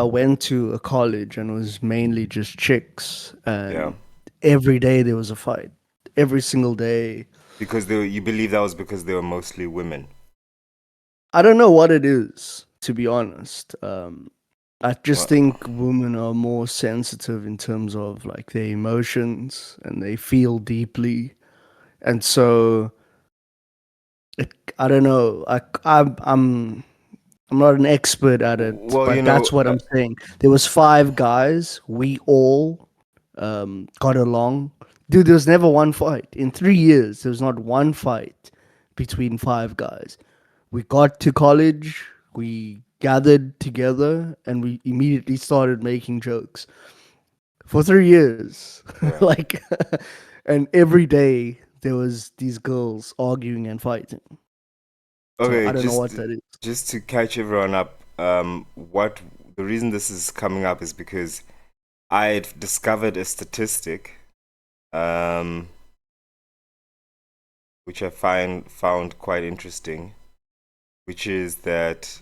I went to a college and it was mainly just chicks, Yeah. and every day there was a fight. Every single day. Because you believe that was because they were mostly women. I don't know what it is, to be honest. I just Well, think women are more sensitive in terms of like their emotions and they feel deeply. And so I don't know. I'm not an expert at it, well, but that's what I'm saying. There was five guys. We all got along. Dude, there was never one fight in 3 years. There was not one fight between five guys. We got to college. We gathered together, and we immediately started making jokes for 3 years. yeah. Like, and every day there was these girls arguing and fighting. So Okay, I don't know what that is. just to catch everyone up, what the reason this is coming up is because I had discovered a statistic, um, which I found quite interesting, which is that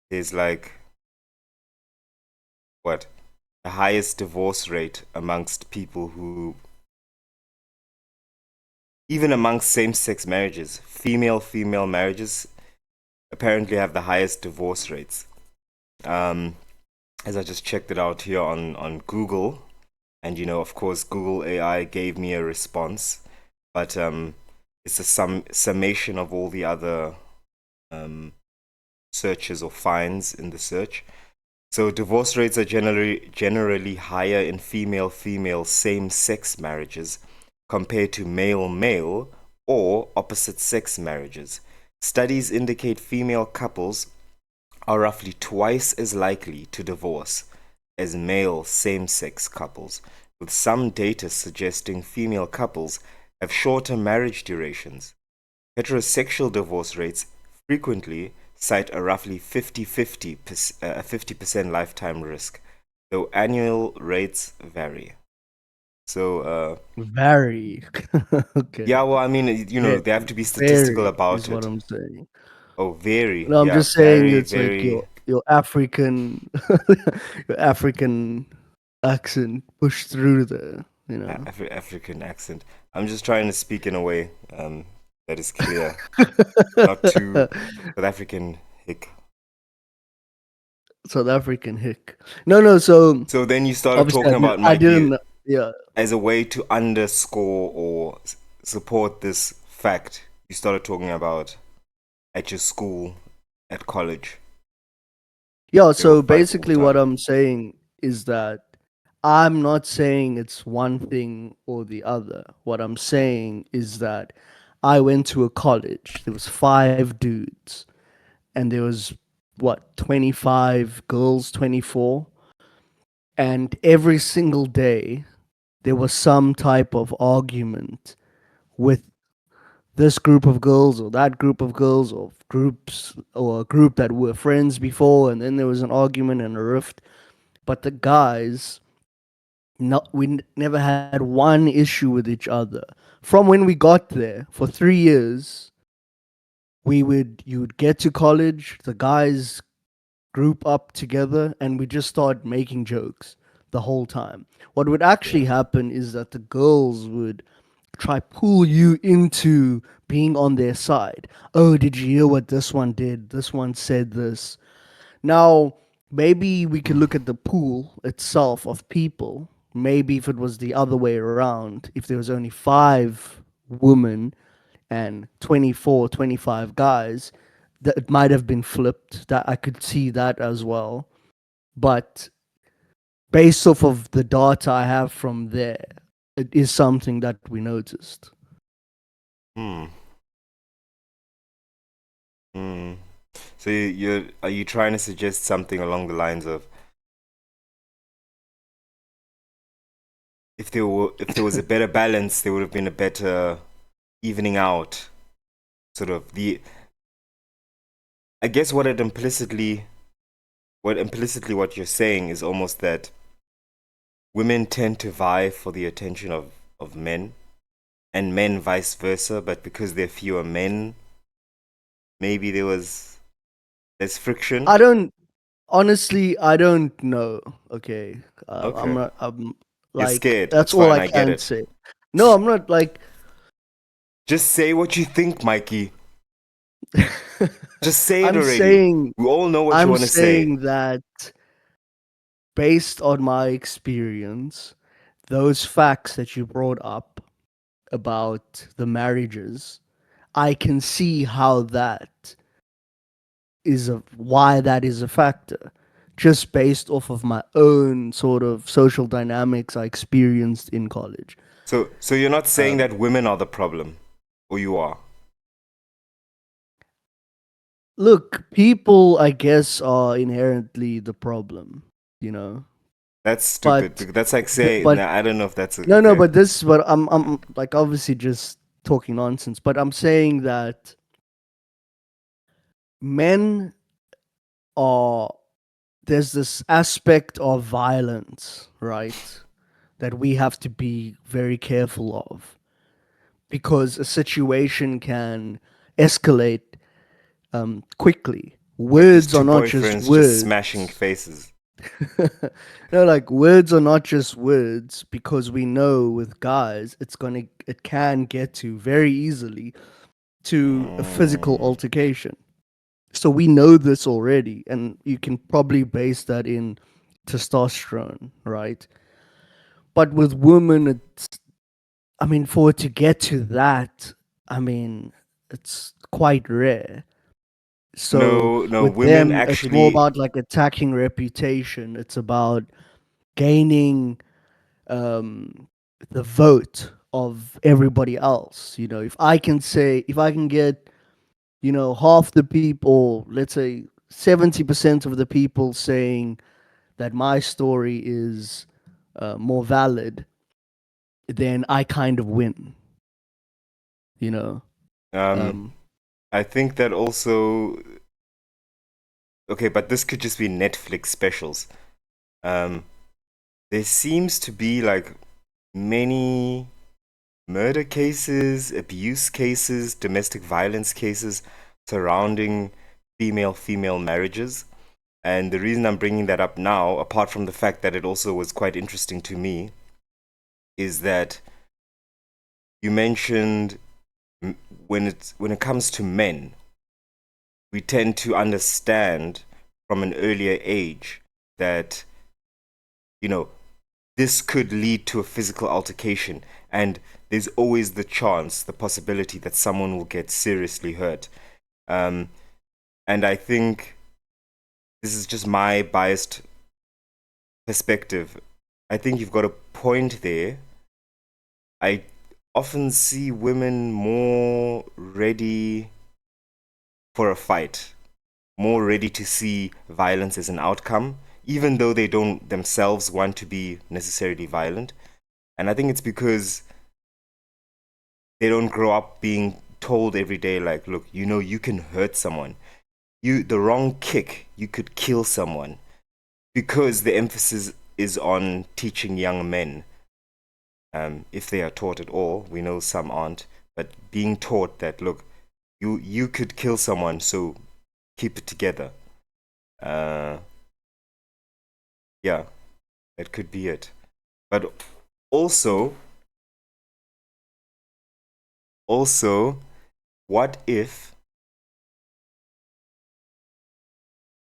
there's like what the highest divorce rate amongst people who, even amongst same-sex marriages, female marriages apparently have the highest divorce rates. Um, as I just checked it out here on Google, and of course, Google AI gave me a response, but it's a summation of all the other um, searches or finds in the search. So divorce rates are generally higher in female same-sex marriages compared to male or opposite-sex marriages. Studies indicate female couples are roughly twice as likely to divorce as male same-sex couples, with some data suggesting female couples have shorter marriage durations. Heterosexual divorce rates frequently cite a roughly 50% lifetime risk, though annual rates vary. So, Very. Okay. yeah, well, I mean, Very, they have to be statistical very about is what it. I'm saying. Oh, vary. No, I'm Yeah, just saying very, it's like very your African your African accent pushed through there, you know. African accent. I'm just trying to speak in a way that is clear, not too South African hick. South African hick. No, no, so So then you started obviously talking about I might be didn't yeah. as a way to underscore or support this fact. You started talking about at your school, at college, Yeah, they will so fight all the basically what time. I'm saying is that I'm not saying it's one thing or the other. What I'm saying is that I went to a college. There was five dudes and there was what, 25 girls, 24, and every single day there was some type of argument with this group of girls or that group of girls or groups or a group that were friends before, and then there was an argument and a rift. But the guys, no, never had one issue with each other. From when we got there for 3 years, you would get to college, the guys group up together, and we just start making jokes the whole time. What would Yeah, actually happen is that the girls would try pull you into being on their side. Oh, did you hear what this one did? This one said this. Now, maybe we could look at the pool itself of people. Maybe if it was the other way around, if there was only five women and 24, 25 guys, that it might have been flipped. That I could see that as well. But based off of the data I have from there, it is something that we noticed. Hmm. Hmm. So are you trying to suggest something along the lines of if there was a better balance, there would have been a better evening out, sort of the I guess what you're saying is almost that women tend to vie for the attention of men and men vice versa, but because there are fewer men, maybe there was less friction. I don't. Honestly, I don't know. Okay, I'm Okay. not. I'm You're like scared. that's It's all fine. I I get can it. say. No, I'm not like. Just say what you think, Mikey. Just say it I'm already. saying. We all know what you I'm want to say. saying that based on my experience, those facts that you brought up about the marriages, I can see how that is a why that is a factor. Just based off of my own sort of social dynamics I experienced in college. So you're not saying Um, that women are the problem, or you are? Look, people, I guess, are inherently the problem, you know. That's stupid. But, Because that's like saying, but nah, I don't know if that's no, no. okay. But this, but I'm like obviously just talking nonsense. But I'm saying that men are there's this aspect of violence, right? That we have to be very careful of because a situation can escalate quickly. Like just Words are two not just boyfriends just smashing words. faces. No, like words are not just words because we know with guys it can get to very easily to a physical Mm, altercation. So we know this already, and you can probably base that in testosterone, right? But with women, it's I mean, for it to get to that, I mean, it's quite rare. So no, no, with women them, it's more actually. about like attacking reputation. It's about gaining um, the vote of everybody else. You know, if I can get, half the people, let's say 70% of the people saying that my story is more valid, then I kind of win, you know. Um, Um, I think that also. Okay, but this could just be Netflix specials. Um, there seems to be like many murder cases, abuse cases, domestic violence cases surrounding female marriages. And the reason I'm bringing that up now, apart from the fact that it also was quite interesting to me, is that you mentioned when it comes to men, we tend to understand from an earlier age that you know this could lead to a physical altercation, and there's always the chance, the possibility that someone will get seriously hurt. Um, and I think this is just my biased perspective. I think you've got a point there. I often see women more ready for a fight, more ready to see violence as an outcome, even though they don't themselves want to be necessarily violent. And I think it's because they don't grow up being told every day, like, look, you can hurt someone. The wrong kick, you could kill someone. Because the emphasis is on teaching young men, if they are taught at all. We know some aren't, but being taught that, look, you could kill someone, so keep it together. Uh, yeah, that could be it. But also, also, what if?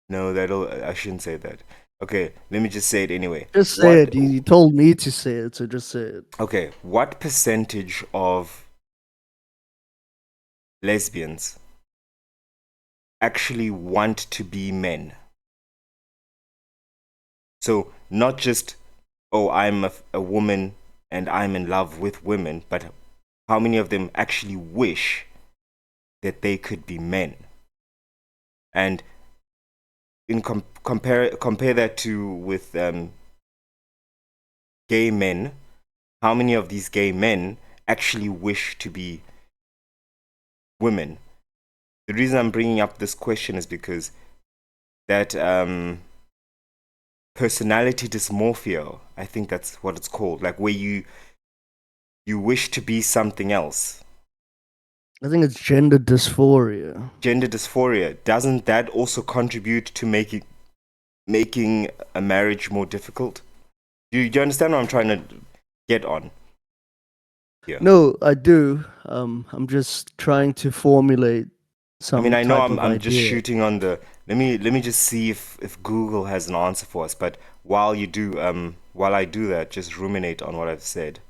No, I shouldn't say that. Okay, let me just say it anyway. just say What? it. You told me to say it, so just say it. Okay, what percentage of lesbians actually want to be men? So not just, oh, I'm a woman and I'm in love with women, but how many of them actually wish that they could be men? And compare that to with gay men. How many of these gay men actually wish to be women? The reason I'm bringing up this question is because that personality dysmorphia, I think that's what it's called, like where you wish to be something else. I think it's gender dysphoria. Gender dysphoria, doesn't that also contribute to making making a marriage more difficult? Do you understand what I'm trying to get on here? No, I do. I'm just trying to formulate I mean, some I know type I'm of I'm just idea. shooting on the. Let me just see if Google has an answer for us. But while I do that, just ruminate on what I've said.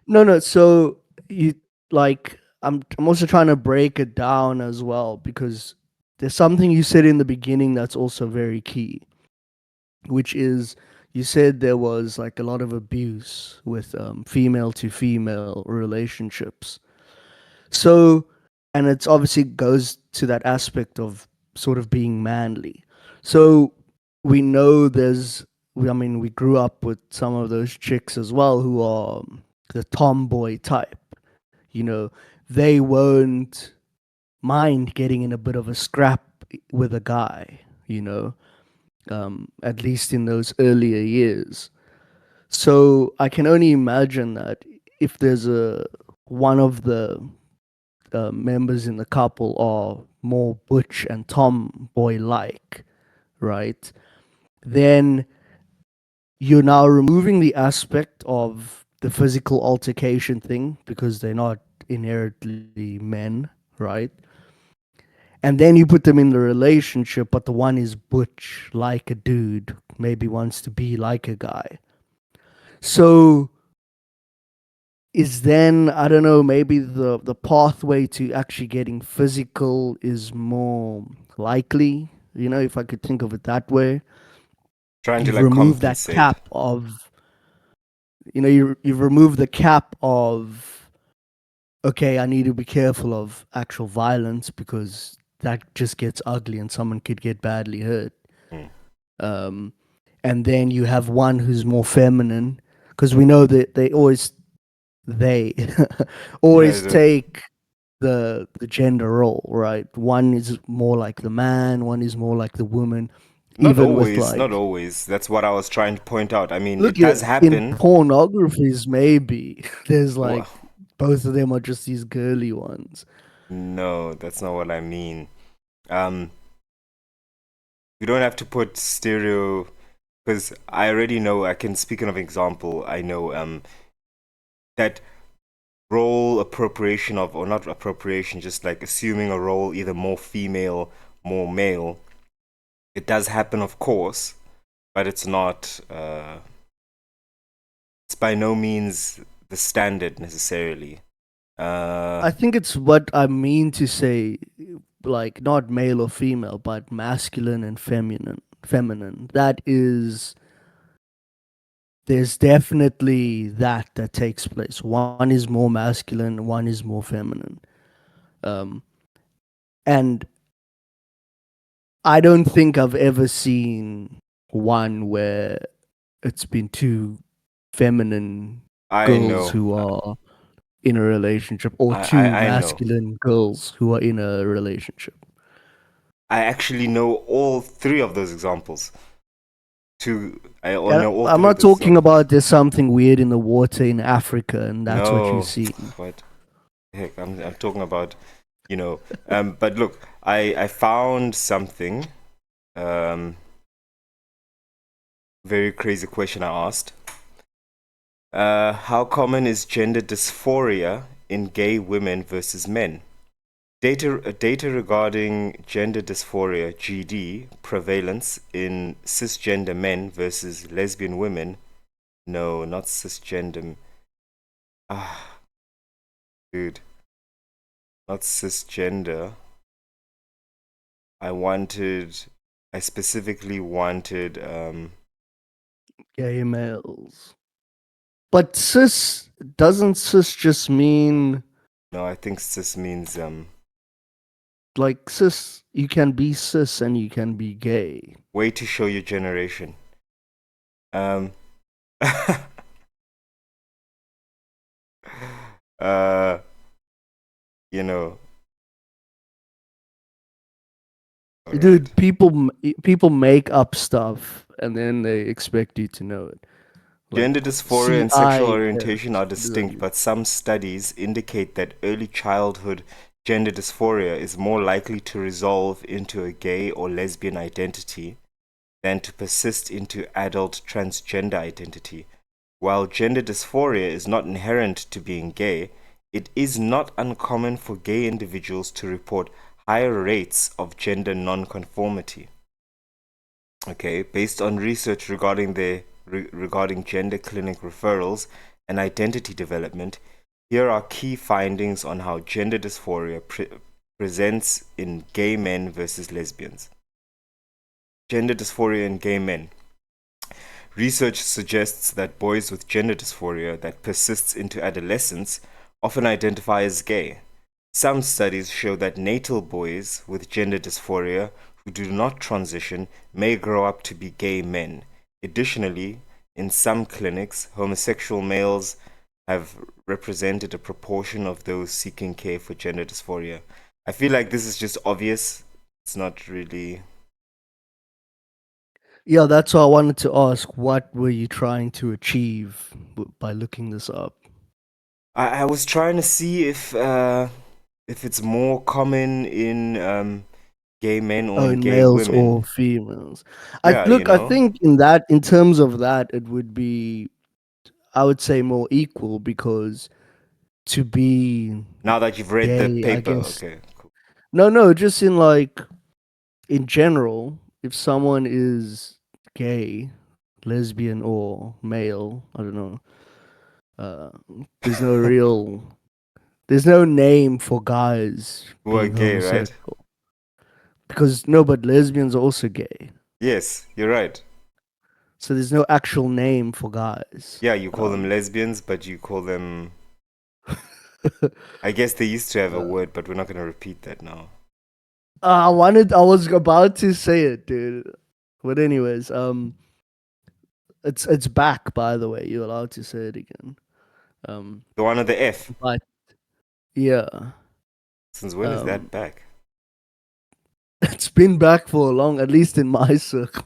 No, no. So you like I'm also trying to break it down as well because there's something you said in the beginning that's also very key, which is you said there was like a lot of abuse with female to female relationships. So, and it's obviously goes to that aspect of sort of being manly. So we know I mean, we grew up with some of those chicks as well who are the tomboy type. You know, they won't mind getting in a bit of a scrap with a guy, at least in those earlier years. So I can only imagine that if there's a one of the members in the couple are more butch and tomboy like, right? Then you're now removing the aspect of the physical altercation thing because they're not inherently men, right? And then you put them in the relationship, but the one is butch like a dude, maybe wants to be like a guy. So is then I don't know, maybe the pathway to actually getting physical is more likely, if I could think of it that way. Trying to You've like removed that compensate. cap of you've removed the cap of, okay, I need to be careful of actual violence because that just gets ugly and someone could get badly hurt. Hmm. um and then you have one who's more feminine because we know that they always take the gender role, right? One is more like the man, one is more like the woman. Not Even with always, not like, always. That's what I was trying to point out. I mean, look, it does in happen. pornographies, maybe there's Well, like both of them are just these girly ones. no, that's not what I mean. Um, you don't have to put stereo because I already know. I can speak of an example. I know that role appropriation of, or not appropriation, just like assuming a role either more female, more male. It does happen, of course, but it's not. It's by no means the standard necessarily. I think it's what I mean to say, like not male or female, but masculine and feminine. Feminine. That is, there's definitely that takes place. One is more masculine, one is more feminine. Um, and I don't think I've ever seen one where it's been two feminine I girls know. who are in a relationship or I, two I know. masculine girls who are in a relationship. I actually know all three of those examples. I all And know all I'm three of not those talking examples. about there's something weird in the water in Africa and that's what you No, see. what the heck? I'm talking about, you know. But look, I found something. Um, very crazy question I asked. How common is gender dysphoria in gay women versus men? Data regarding gender dysphoria (GD) prevalence in cisgender men versus lesbian women. No, not cisgender. Ah, dude, not cisgender. I wanted. I specifically wanted. Gay males. But cis just mean No, I think cis means like cis, you can be cis and you can be gay. way to show your generation. Um. uh. You know. All right. Dude, people make up stuff and then they expect you to know it. Like Gender dysphoria and sexual orientation CIS. are What does that distinct, mean? but some studies indicate that early childhood gender dysphoria is more likely to resolve into a gay or lesbian identity than to persist into adult transgender identity. While gender dysphoria is not inherent to being gay, it is not uncommon for gay individuals to report higher rates of gender nonconformity. Okay, based on research regarding gender clinic referrals and identity development, here are key findings on how gender dysphoria presents in gay men versus lesbians. Gender dysphoria in gay men. Research suggests that boys with gender dysphoria that persists into adolescence often identify as gay. Some studies show that natal boys with gender dysphoria who do not transition may grow up to be gay men. Additionally, in some clinics, homosexual males have represented a proportion of those seeking care for gender dysphoria. I feel like this is just obvious. It's not really. Yeah, that's why I wanted to ask, what were you trying to achieve by looking this up? I was trying to see if it's more common in gay men or Oh, in in gay males women. or females? I Yeah, look. I think in terms of that, it would be, I would say, more equal, because to be Now that you've read the gay, I paper, guess. okay, cool. No, no, just in like, in general, if someone is gay, lesbian, or male, I don't know. Uh, there's no real, there's no name for guys Who are being gay, right? homosexual, because no, but lesbians are also gay. Yes, you're right. So there's no actual name for guys. Yeah, you call them Um, lesbians, but you call them. I guess they used to have a uh, word, but we're not going to repeat that now. I was about to say it, dude. But anyways, it's back. By the way, you're allowed to say it again. Um, The one of the F. but yeah, Since when is um, that back? it's been back for a long, at least in my circle.